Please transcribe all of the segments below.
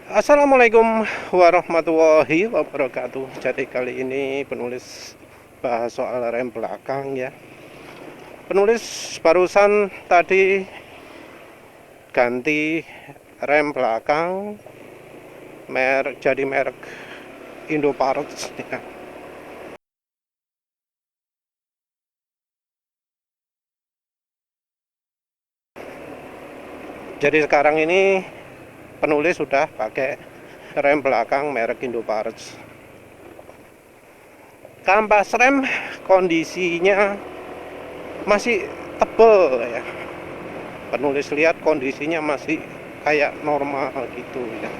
Assalamualaikum warahmatullahi wabarakatuh. Jadi kali ini penulis bahas soal rem belakang ya. Penulis barusan tadi ganti rem belakang merek Indo-Parts ya. Jadi sekarang ini penulis sudah pakai rem belakang merek Indo-Parts. Kampas rem kondisinya masih tebel ya. Penulis lihat kondisinya masih kayak normal gitu ya.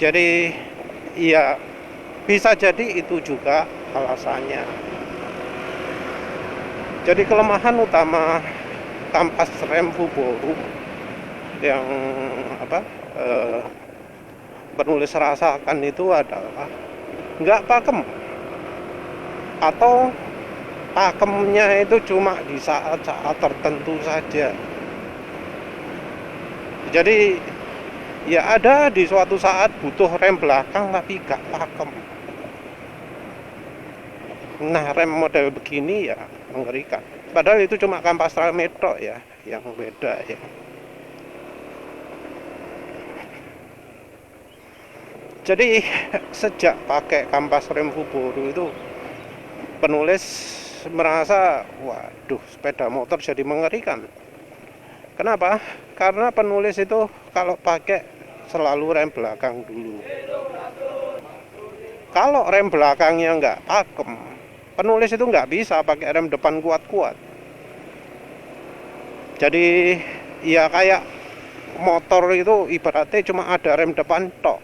Jadi ya bisa jadi itu juga alasannya. Jadi kelemahan utama kampas rem Fuboru yang apa penulis rasakan itu adalah nggak pakem, atau pakemnya itu cuma di saat-saat tertentu saja. Jadi ya ada di suatu saat butuh rem belakang tapi nggak pakem. Nah, rem model begini ya mengerikan. Padahal itu cuma kampas rem tok ya, yang beda ya. Jadi sejak pakai kampas rem Fuboru itu penulis merasa, waduh, sepeda motor jadi mengerikan. Kenapa? Karena penulis itu kalau pakai selalu rem belakang dulu. Kalau rem belakangnya nggak pakem, penulis itu nggak bisa pakai rem depan kuat-kuat. Jadi ya kayak motor itu ibaratnya cuma ada rem depan tok.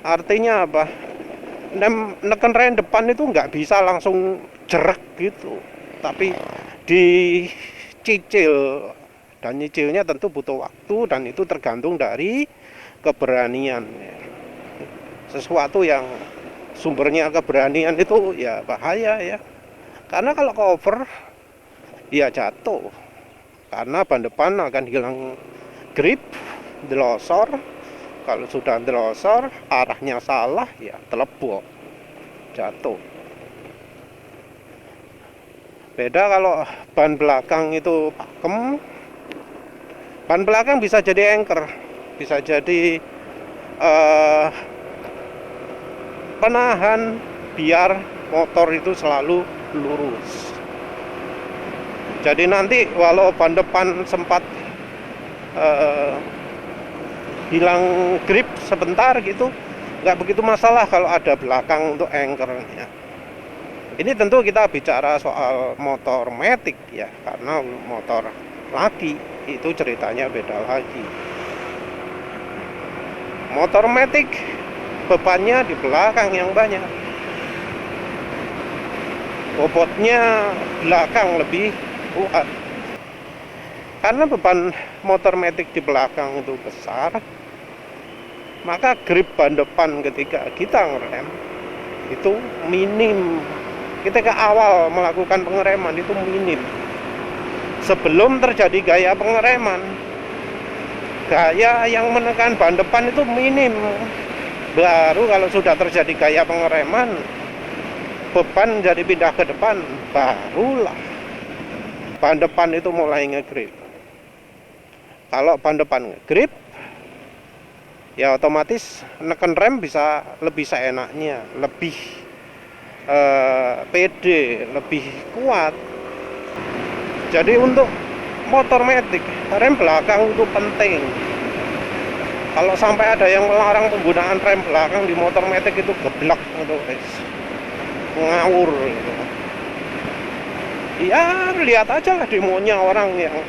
Artinya apa? Neken rem depan itu nggak bisa langsung jerak gitu, tapi dicicil, dan nyicilnya tentu butuh waktu, dan itu tergantung dari keberanian. Sesuatu yang sumbernya keberanian itu ya bahaya ya, karena kalau cover ya jatuh, karena ban depan akan hilang grip, delosor. Kalau sudah delosor, arahnya salah ya telebok, jatuh. Beda kalau ban belakang itu pakem, ban belakang bisa jadi anchor, bisa jadi penahan biar motor itu selalu lurus. Jadi nanti walau ban depan sempat hilang grip sebentar gitu, nggak begitu masalah kalau ada belakang untuk anchornya. Ini tentu kita bicara soal motor matic ya, karena motor laki itu ceritanya beda lagi. Motor matic bebannya di belakang yang banyak, bobotnya belakang lebih kuat. Karena beban motor matic di belakang itu besar, maka grip ban depan ketika kita ngerem itu minim. Ketika awal melakukan pengereman itu minim. Sebelum terjadi gaya pengereman, gaya yang menekan ban depan itu minim. Baru kalau sudah terjadi gaya pengereman, beban jadi pindah ke depan, barulah ban depan itu mulai ngegrip. Kalau ban depan ngegrip, ya otomatis neken rem bisa lebih seenaknya, lebih pede, lebih kuat. Jadi untuk motor matic, rem belakang itu penting. Kalau sampai ada yang melarang penggunaan rem belakang di motor matic itu geblek gitu, ngawur gitu. Ya lihat aja lah demonya orang yang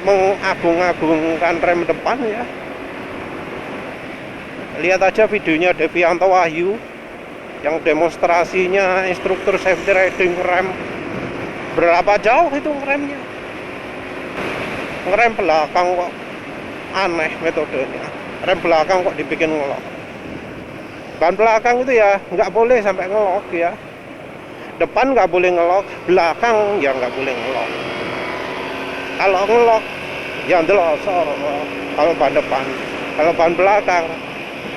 mengagung-agungkan rem depan ya. Lihat aja videonya Devianto Wahyu yang demonstrasinya instruktur safety riding rem, berapa jauh itu ngeremnya. Ngerem belakang kok aneh metodenya, rem belakang kok dibikin ngelok. Ban belakang itu ya nggak boleh sampai ngelok ya, depan nggak boleh ngelok, belakang ya nggak boleh ngelok. Kalau ngelok ya ndelosor kalau ban depan, kalau ban belakang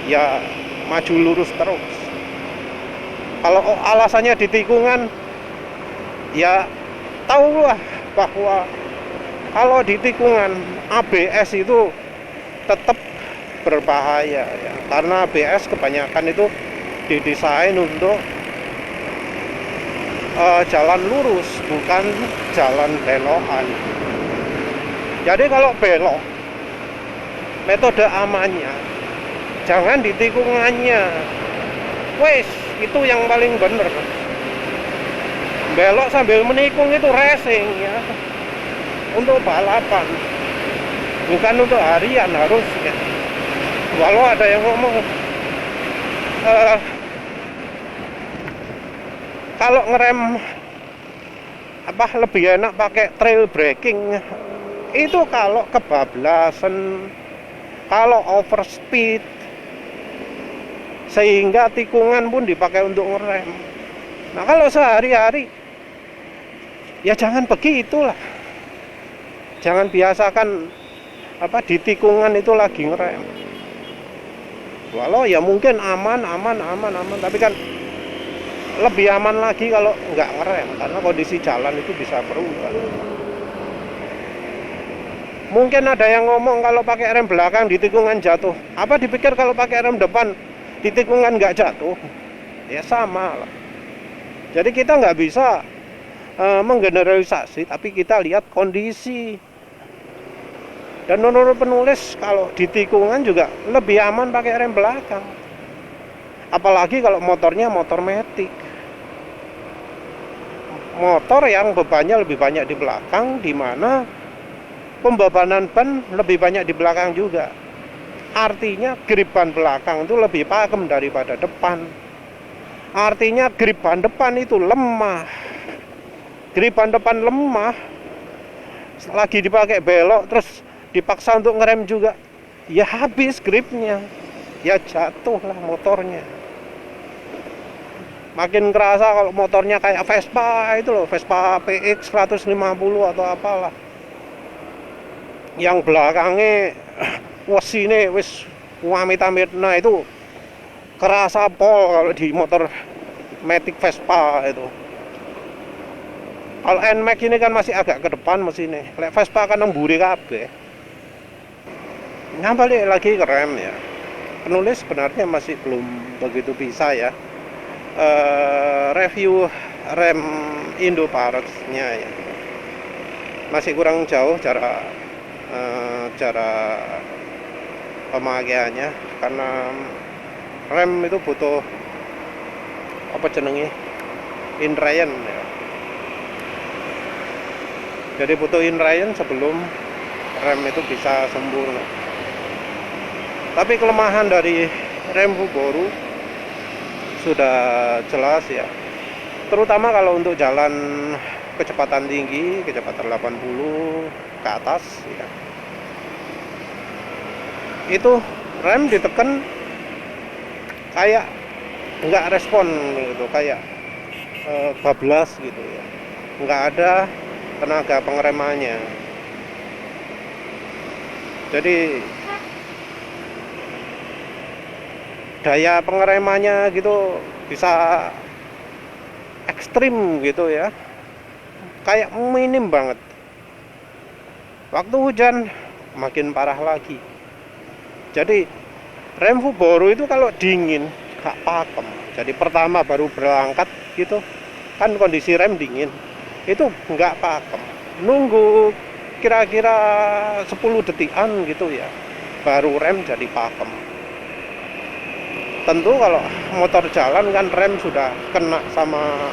ya maju lurus terus. Kalau alasannya di tikungan, ya tahulah bahwa kalau di tikungan ABS itu tetap berbahaya ya, karena ABS kebanyakan itu didesain untuk jalan lurus, bukan jalan belokan. Jadi kalau belok, metode amannya jangan di tikungannya. Wes, itu yang paling bener. Belok sambil menikung itu racing ya, untuk balapan, bukan untuk harian harusnya. Walau ada yang ngomong kalau ngerem lebih enak pakai trail braking, itu kalau kebablasan, kalau overspeed sehingga tikungan pun dipakai untuk ngerem. Nah kalau sehari-hari ya jangan begitulah, jangan biasakan di tikungan itu lagi ngerem. Walau ya mungkin aman, tapi kan lebih aman lagi kalau nggak ngerem, karena kondisi jalan itu bisa berubah. Mungkin ada yang ngomong kalau pakai rem belakang di tikungan jatuh. Apa dipikir kalau pakai rem depan di tikungan nggak jatuh? Ya sama lah. Jadi kita nggak bisa menggeneralisasi, tapi kita lihat kondisi. Dan menurut penulis kalau di tikungan juga lebih aman pakai rem belakang. Apalagi kalau motornya motor matic, motor yang bebannya lebih banyak di belakang, di mana pembebanan ban lebih banyak di belakang juga. Artinya grip ban belakang itu lebih pakem daripada depan. Artinya grip ban depan itu lemah. Grip ban depan lemah, lagi dipakai belok terus dipaksa untuk ngerem juga, ya habis gripnya, ya jatuhlah motornya. Makin kerasa kalau motornya kayak Vespa itu loh, Vespa PX 150 atau apalah, yang belakangnya ini wis amit-amit. Nah itu kerasa pol kalau di motor Matic Vespa itu. Kalau NMAX ini kan masih agak ke depan mesinnya, lek Vespa kan nemburi kabeh. Nah balik lagi ke rem ya, penulis sebenarnya masih belum begitu bisa ya review rem Indo-Parts-nya ya, masih kurang jauh cara pemakaiannya, karena rem itu butuh inrayan ya. Jadi butuh inrayan sebelum rem itu bisa sempurna. Tapi kelemahan dari rem Fuboru sudah jelas ya, terutama kalau untuk jalan kecepatan tinggi, kecepatan 80 ke atas ya. Itu rem ditekan kayak nggak respon gitu, kayak bablas gitu ya, nggak ada tenaga pengeremannya. Jadi daya pengeremannya gitu bisa ekstrim gitu ya, kayak minim banget. Waktu hujan makin parah lagi. Jadi rem Fuboru itu kalau dingin gak pakem. Jadi pertama baru berangkat gitu kan kondisi rem dingin, itu nggak pakem, nunggu kira-kira 10 detikan gitu ya baru rem jadi pakem. Tentu kalau motor jalan kan rem sudah kena sama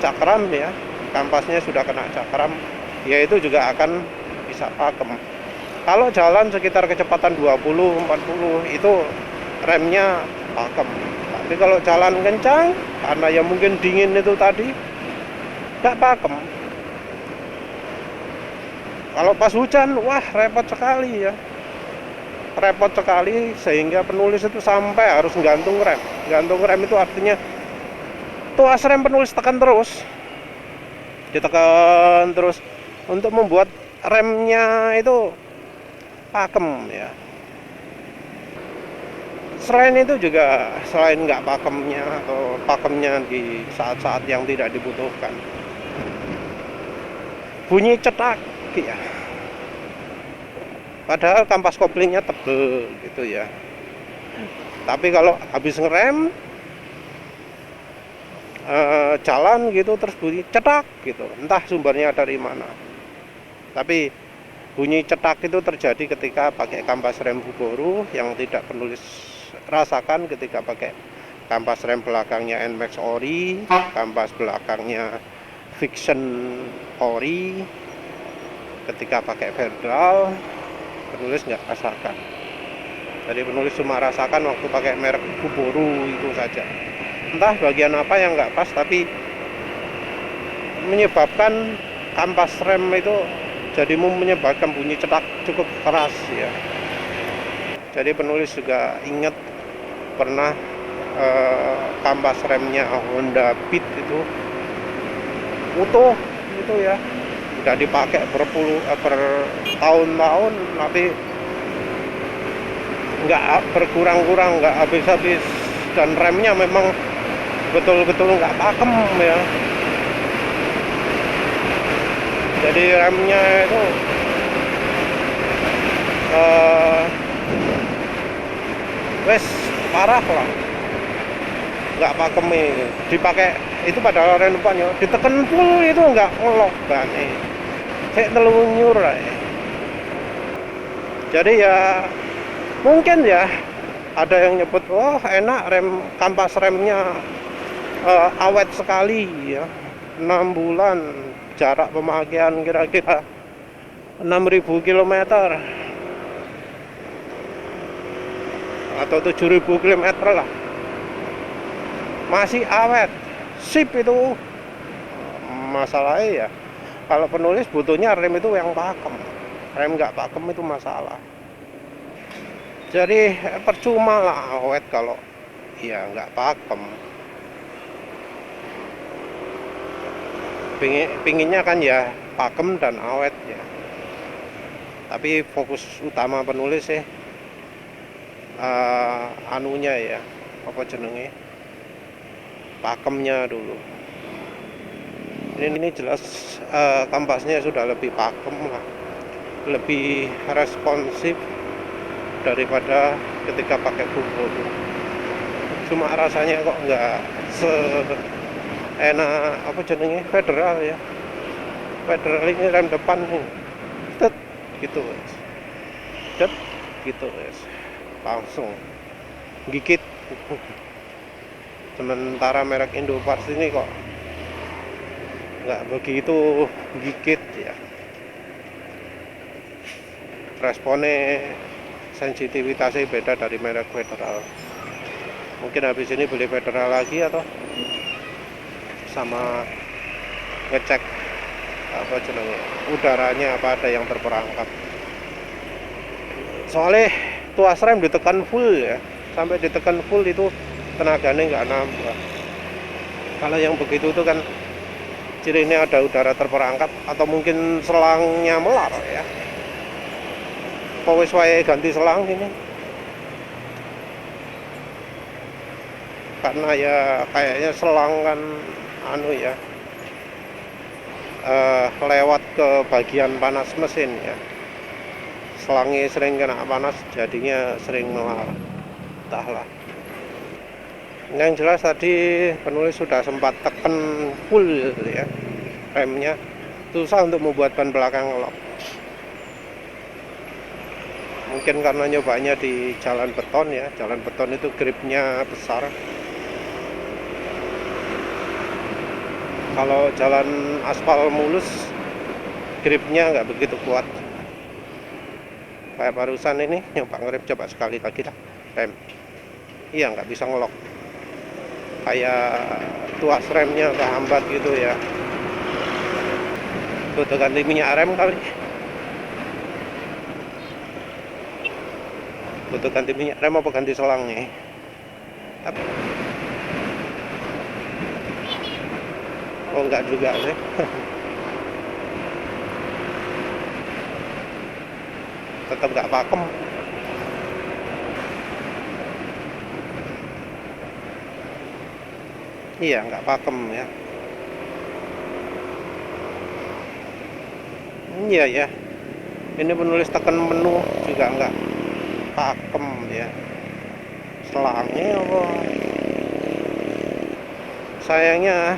cakram ya, kampasnya sudah kena cakram, ya itu juga akan bisa bisa pakem. Kalau jalan sekitar kecepatan 20-40 itu remnya pakem. Tapi kalau jalan kencang, karena ya mungkin dingin itu tadi, nggak pakem. Kalau pas hujan, wah repot sekali ya. Repot sekali sehingga penulis itu sampai harus gantung rem. Gantung rem itu artinya tuas rem penulis tekan terus. Ditekan terus untuk membuat remnya itu pakem ya. Selain itu juga, selain nggak pakemnya atau pakemnya di saat-saat yang tidak dibutuhkan, bunyi cetak ya. Padahal kampas koplingnya tebel gitu ya. Tapi kalau habis ngerem jalan gitu terus bunyi cetak gitu, entah sumbernya dari mana. Tapi bunyi cetak itu terjadi ketika pakai kampas rem Fuboru yang tidak penulis rasakan ketika pakai kampas rem belakangnya Nmax Ori, kampas belakangnya Fiction Ori. Ketika pakai Federal, penulis nggak rasakan. Jadi penulis cuma rasakan waktu pakai merek Fuboru itu saja. Entah bagian apa yang nggak pas, tapi menyebabkan kampas rem itu jadi menyebabkan bunyi cetak cukup keras ya. Jadi penulis juga ingat pernah kampas remnya Honda Beat itu utuh itu ya, udah dipakai bertahun-tahun tapi nggak berkurang-kurang, nggak habis-habis, dan remnya memang betul-betul nggak pakem ya. Jadi remnya itu wes parah lah, nggak pakem. Dipakai itu pada rem depannya ditekan full itu nggak ngelok kan, kayak telunyur ya. Jadi ya mungkin ya ada yang nyebut, wah enak rem, kampas remnya awet sekali ya, 6 bulan, jarak pemakaian kira-kira 6.000 km atau 7.000 km lah, masih awet, sip itu. Masalahnya ya kalau penulis butuhnya rem itu yang pakem, rem nggak pakem itu masalah. Jadi percuma lah awet kalau ya nggak pakem. Pinginnya kan ya pakem dan awet ya. Tapi fokus utama penulis sih anunya ya, apa jenenge, pakemnya dulu. Ini jelas kampasnya sudah lebih pakem lah, lebih responsif daripada ketika pakai Fuboru. Cuma rasanya kok nggak enak apa jenenge Federal ya. Federal ini rem depan nih, tet gitu guys, tet gitu guys, langsung gigit. Sementara merek Indopars ini kok nggak begitu gigit ya. Responnya, sensitivitasnya beda dari merek Federal. Mungkin habis ini beli Federal lagi atau sama ngecek apa jenenge udaranya, apa ada yang terperangkap. Soalnya tuas rem ditekan full ya, sampai ditekan full itu tenaganya nggak nambah. Kalau yang begitu itu kan cirinya ada udara terperangkap atau mungkin selangnya melar ya. Powes wae ganti selang ini, karena ya kayaknya selang kan anu ya, lewat ke bagian panas mesin ya. Selangnya sering kena panas jadinya sering melar, entahlah. Yang jelas tadi penulis sudah sempat tekan full ya remnya, susah untuk membuat ban belakang lock. Mungkin karena nyobanya di jalan beton ya, jalan beton itu gripnya besar. Kalau jalan aspal mulus gripnya nggak begitu kuat. Kayak barusan ini nyoba ngerem, coba sekali lagi lah rem. Iya, nggak bisa ngelok, kayak tuas remnya kehambat gitu ya. Butuh ganti minyak rem kali, butuh ganti minyak rem apa ganti selangnya. Oh, enggak juga sih. Tetap nggak pakem. Iya, nggak pakem ya. Iya ya, ini penulis tekan menu juga nggak pakem ya. Selangnya apa, sayangnya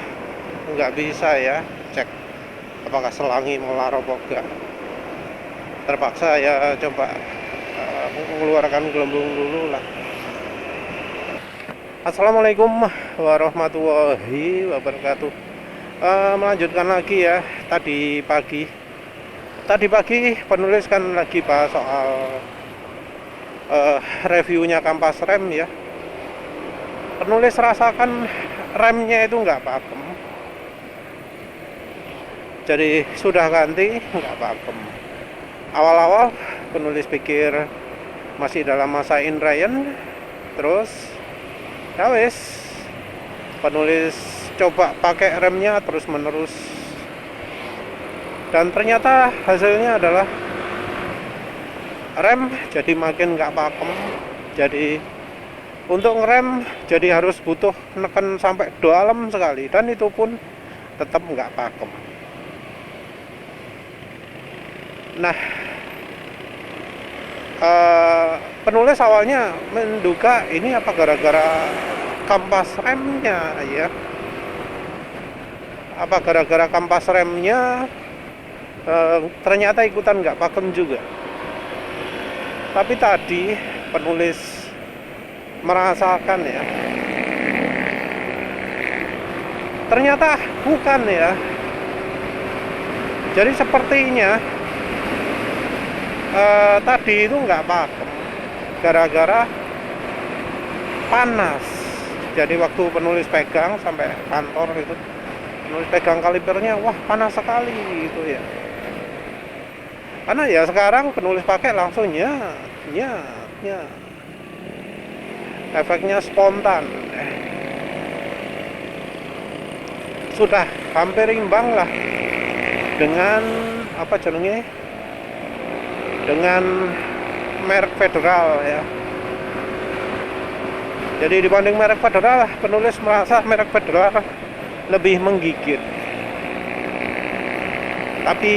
nggak bisa ya cek apakah selangi melar apa enggak. Terpaksa ya coba mengeluarkan gelembung dulu lah. Assalamualaikum warahmatullahi wabarakatuh. Melanjutkan lagi ya. Tadi pagi penulis kan lagi bahas soal reviewnya kampas rem ya. Penulis rasakan remnya itu nggak pakem, jadi sudah ganti nggak pakem. Awal-awal penulis pikir masih dalam masa indrayan, terus ya wes penulis coba pakai remnya terus menerus, dan ternyata hasilnya adalah rem jadi makin nggak pakem. Jadi untuk ngerem jadi harus butuh neken sampai dalam sekali, dan itu pun tetap nggak pakem. Nah, penulis awalnya menduga ini apa gara-gara kampas remnya ya, apa gara-gara kampas remnya ternyata ikutan nggak pakem juga. Tapi tadi penulis merasakan ya, ternyata bukan ya. Jadi sepertinya tadi itu nggak pakem gara-gara panas. Jadi waktu penulis pegang sampai kantor itu, penulis pegang kalipernya, wah panas sekali gitu ya. Karena ya sekarang penulis pakai langsung ya efeknya spontan. Sudah hampir imbang lah dengan apa jenenge, dengan merek Federal ya. Jadi dibanding merek Federal, penulis merasa merek Federal lebih menggigit. Tapi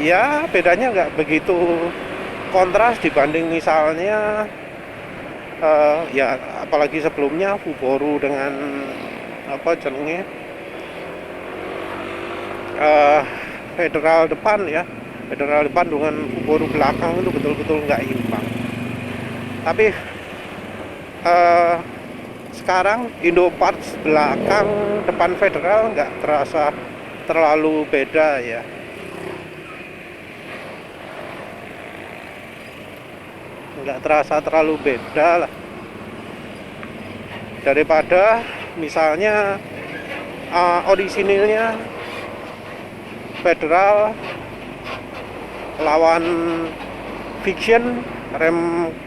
ya bedanya nggak begitu kontras dibanding misalnya ya apalagi sebelumnya Fuboru dengan apa jenenge Federal depan ya. Federal depan dengan Fuboru belakang itu betul-betul nggak imbang. Tapi sekarang Indo-Parts belakang depan Federal nggak terasa terlalu beda ya. Nggak terasa terlalu beda lah daripada misalnya orisinilnya Federal lawan Fiction,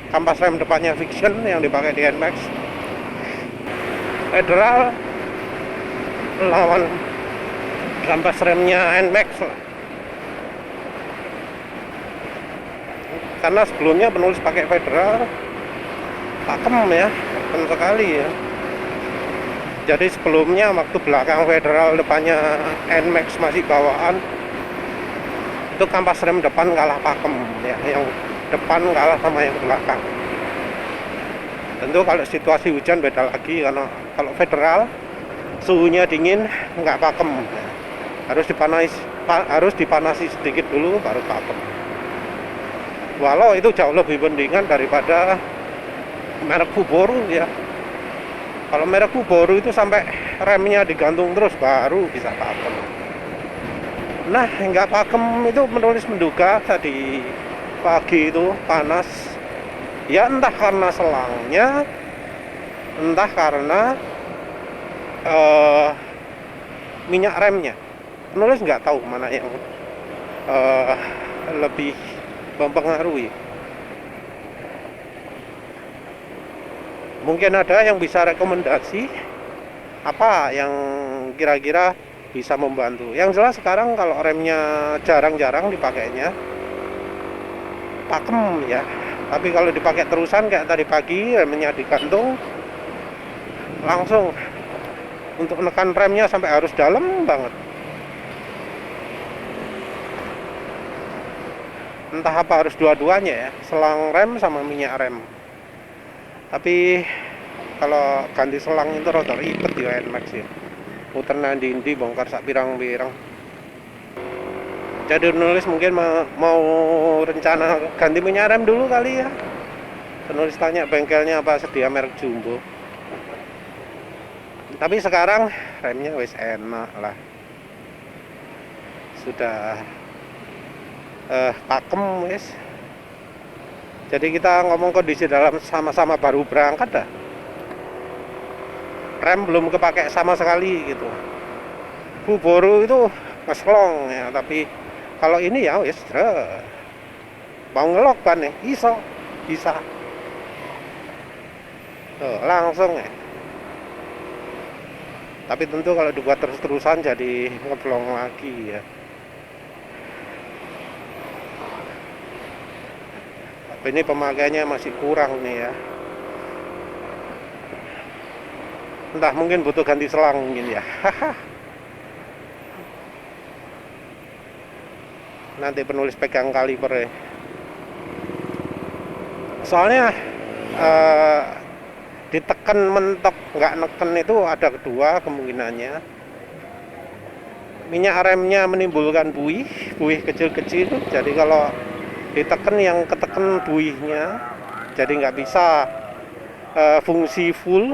kampas rem depannya Fiction yang dipakai di NMAX. Federal lawan kampas remnya NMAX lah. Karena sebelumnya penulis pakai Federal pakem ya, pakem sekali ya. Jadi sebelumnya waktu belakang Federal depannya NMAX masih bawaan, itu kampas rem depan kalah pakem ya, yang depan kalah sama yang belakang. Tentu kalau situasi hujan beda lagi, karena kalau Federal suhunya dingin nggak pakem ya. Harus dipanasi sedikit dulu baru pakem. Walau itu jauh lebih mendingan daripada merek Fuboru ya. Kalau merek Fuboru itu sampai remnya digantung terus baru bisa pakem. Nah, nggak pakem itu menulis menduga tadi pagi itu panas, ya entah karena selangnya, entah karena minyak remnya. Penulis nggak tahu mana yang lebih mempengaruhi. Mungkin ada yang bisa rekomendasi apa yang kira-kira bisa membantu. Yang jelas sekarang kalau remnya jarang-jarang dipakainya, pakem ya. Tapi kalau dipakai terusan kayak tadi pagi, remnya digantung, langsung untuk menekan remnya sampai harus dalam banget. Entah apa harus dua-duanya ya, selang rem sama minyak rem. Tapi kalau ganti selang itu rada ribet di NMAX ya. Muter nandi-ndi bongkar sak pirang-pirang. Jadi penulis mungkin mau rencana ganti minyak rem dulu kali ya. Penulis tanya bengkelnya apa sedia merek Jumbo. Tapi sekarang remnya wis enak lah. Sudah pakem wis. Jadi kita ngomong kondisi dalam sama-sama baru berangkat dah. Rem belum kepake sama sekali gitu. Fuboru itu ngeslong ya, tapi kalau ini ya wis mau ngelok kan ya, bisa. Tuh, langsung ya. Tapi tentu kalau dibuat terus-terusan jadi ngeblong lagi ya. Ini pemakaiannya masih kurang nih ya. Entah mungkin butuh ganti selang mungkin ya. Nanti penulis pegang kaliper ya. Soalnya ditekan mentok nggak neken itu ada kedua kemungkinannya. Minyak remnya menimbulkan buih kecil-kecil. Jadi kalau ditekan yang keteken buihnya, jadi nggak bisa fungsi full.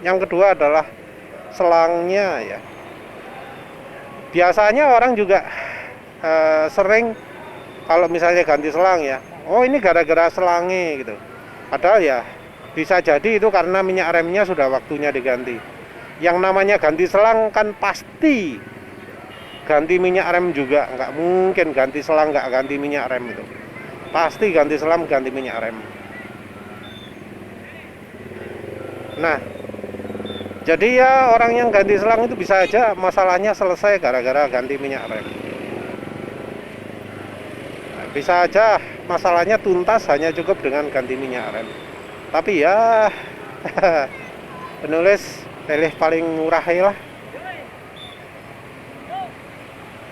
Yang kedua adalah selangnya ya. Biasanya orang juga sering kalau misalnya ganti selang ya, oh ini gara-gara selangnya gitu. Padahal ya bisa jadi itu karena minyak remnya sudah waktunya diganti. Yang namanya ganti selang kan pasti ganti minyak rem juga, nggak mungkin ganti selang nggak ganti minyak rem itu. Pasti ganti selang ganti minyak rem. Nah, jadi ya orang yang ganti selang itu bisa aja masalahnya selesai gara-gara ganti minyak rem. Nah, bisa aja masalahnya tuntas hanya cukup dengan ganti minyak rem. Tapi ya penulis pilih paling murah lah.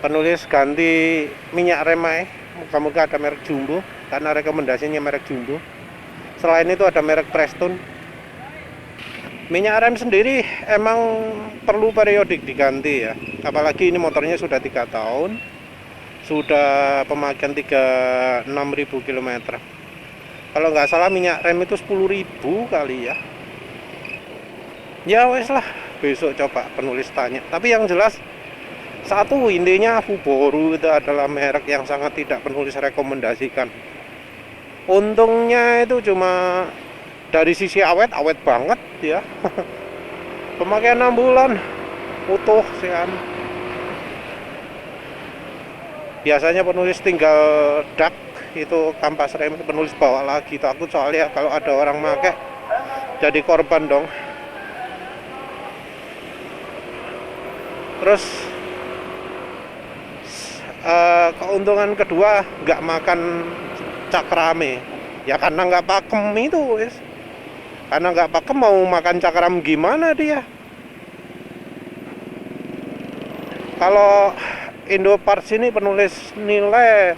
Penulis ganti minyak rem aja. Moga-moga ada merek Jumbo karena rekomendasinya merek Jumbo. Selain itu ada merek Preston. Minyak rem sendiri emang perlu periodik diganti ya. Apalagi ini motornya sudah 3 tahun. Sudah pemakaian 36.000 km. Kalau nggak salah minyak rem itu 10.000 kali ya. Ya wes lah, besok coba penulis tanya. Tapi yang jelas satu, intinya Fuboru itu adalah merek yang sangat tidak penulis rekomendasikan. Untungnya itu cuma dari sisi awet banget ya. Pemakaian 6 bulan utuh sih kan. Biasanya penulis tinggal dak itu kampas rem, penulis bawa lagi. Takut soalnya kalau ada orang make jadi korban dong. Terus keuntungan kedua nggak makan cakrame ya, karena nggak pakem itu wis. Karena nggak pakem mau makan cakram gimana dia. Kalau Indoparts ini penulis nilai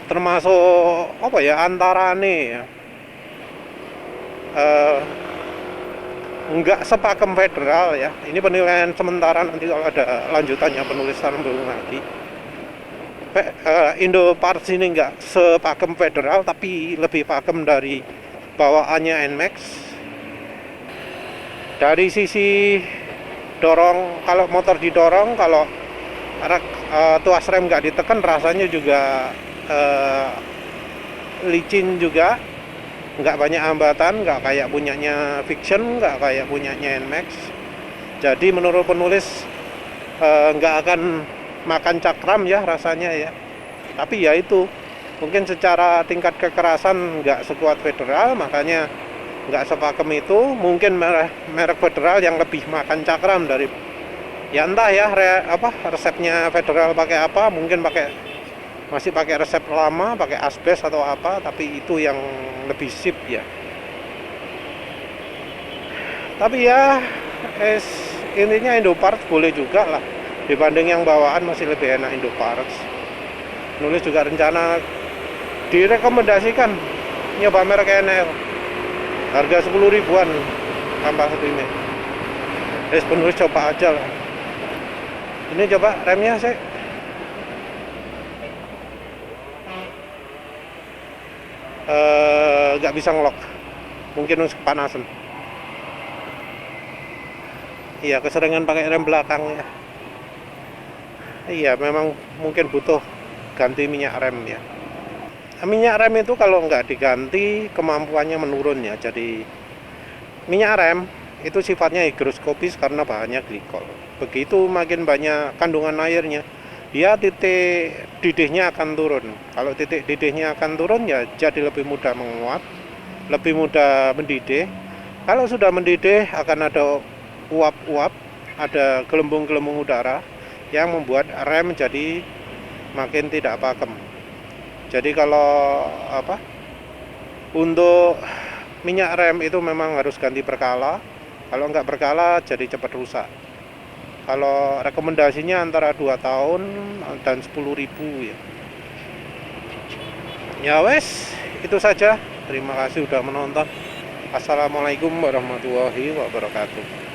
termasuk apa ya, antarane ya, enggak sepakem Federal ya. Ini penilaian sementara, nanti kalau ada lanjutannya penulis sambung lagi. Indoparts ini enggak sepakem Federal, tapi lebih pakem dari bawaannya NMAX. Dari sisi dorong, kalau motor didorong, kalau tuas rem nggak ditekan rasanya juga eh, licin juga, nggak banyak hambatan, nggak kayak punyanya Fiction, nggak kayak punyanya Nmax. Jadi menurut penulis nggak akan makan cakram ya rasanya ya. Tapi ya itu, mungkin secara tingkat kekerasan nggak sekuat Federal, makanya nggak sepakem itu. Mungkin merek Federal yang lebih makan cakram dari, ya entah ya resepnya Federal pakai apa, mungkin masih pakai resep lama, pakai asbes atau apa, tapi itu yang lebih sip ya. Tapi ya intinya Indoparts boleh juga lah, dibanding yang bawaan masih lebih enak Indoparts. Nulis juga rencana direkomendasikan nyoba merek NL, harga 10 ribuan tanpa ini. Penulis coba aja lah. Ini coba remnya sih. Nggak bisa ngelok, mungkin kepanasan. Iya, keseringan pakai rem belakang ya. Iya, memang mungkin butuh ganti minyak rem ya. Minyak rem itu kalau nggak diganti kemampuannya menurun ya. Jadi minyak rem itu sifatnya higroskopis karena bahannya glikol. Begitu makin banyak kandungan airnya, ya titik didihnya akan turun. Kalau titik didihnya akan turun ya jadi lebih mudah menguap, lebih mudah mendidih. Kalau sudah mendidih akan ada uap-uap, ada gelembung-gelembung udara yang membuat rem jadi makin tidak pakem. Jadi kalau untuk minyak rem itu memang harus ganti berkala. Kalau nggak berkala jadi cepat rusak. Kalau rekomendasinya antara 2 tahun dan 10.000 ya. Ya wes, itu saja. Terima kasih sudah menonton. Assalamualaikum warahmatullahi wabarakatuh.